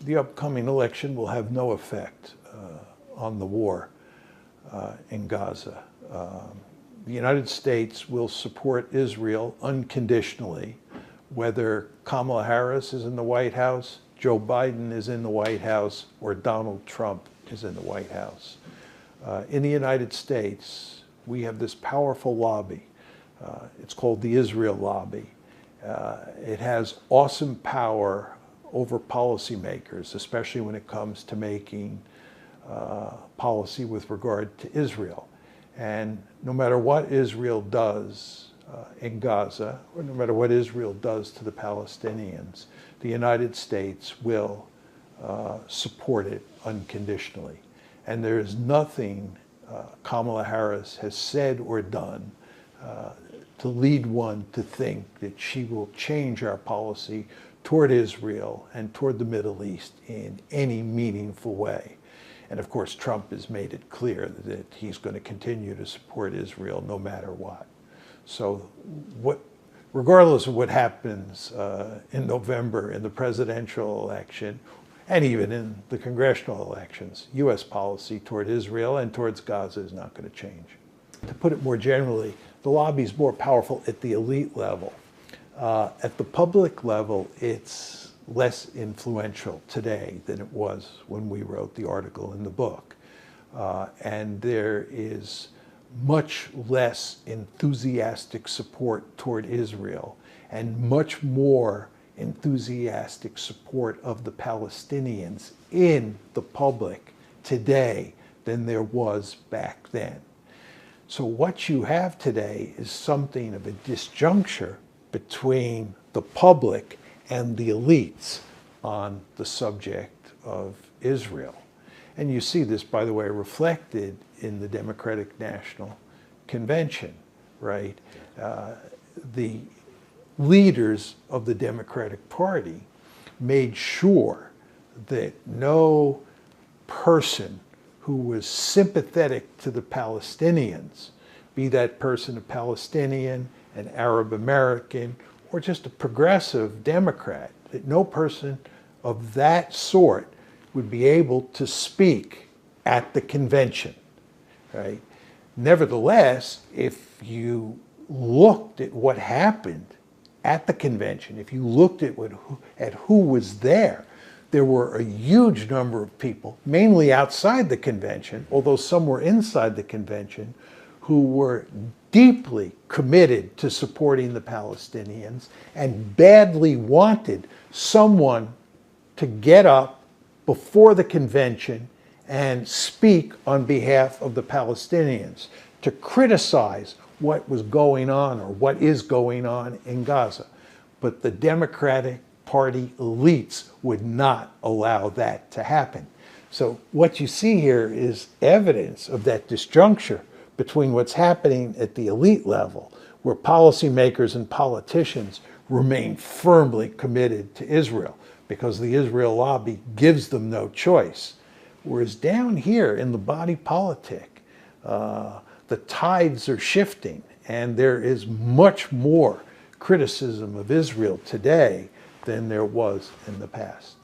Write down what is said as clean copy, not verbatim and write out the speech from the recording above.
the upcoming election will have no effect on the war in Gaza. The United States will support Israel unconditionally, whether Kamala Harris is in the White House, Joe Biden is in the White House, or Donald Trump is in the White House. In the United States, we have this powerful lobby. It's called the Israel lobby. It has awesome power over policymakers, especially when it comes to making policy with regard to Israel. And no matter what Israel does in Gaza, or no matter what Israel does to the Palestinians, the United States will support it unconditionally. And there is nothing Kamala Harris has said or done to lead one to think that she will change our policy toward Israel and toward the Middle East in any meaningful way. And of course, Trump has made it clear that he's going to continue to support Israel no matter what. So regardless of what happens in November in the presidential election, and even in the congressional elections, U.S. policy toward Israel and towards Gaza is not going to change. To put it more generally, the lobby is more powerful at the elite level. At the public level, it's less influential today than it was when we wrote the article in the book. And there is much less enthusiastic support toward Israel and much more enthusiastic support of the Palestinians in the public today than there was back then. So what you have today is something of a disjuncture between the public and the elites on the subject of Israel. And you see this, by the way, reflected in the Democratic National Convention, right? The leaders of the Democratic Party made sure that no person who was sympathetic to the Palestinians, be that person a Palestinian, an Arab American, or just a progressive Democrat, that no person of that sort would be able to speak at the convention, right? Nevertheless, if you looked at what happened at the convention, if you looked at who was there, there were a huge number of people, mainly outside the convention, although some were inside the convention, who were deeply committed to supporting the Palestinians and badly wanted someone to get up before the convention and speak on behalf of the Palestinians, to criticize what was going on or what is going on in Gaza. But the Democratic Party elites would not allow that to happen. So what you see here is evidence of that disjuncture between what's happening at the elite level, where policymakers and politicians remain firmly committed to Israel because the Israel lobby gives them no choice. Whereas down here in the body politic, the tides are shifting and there is much more criticism of Israel today than there was in the past.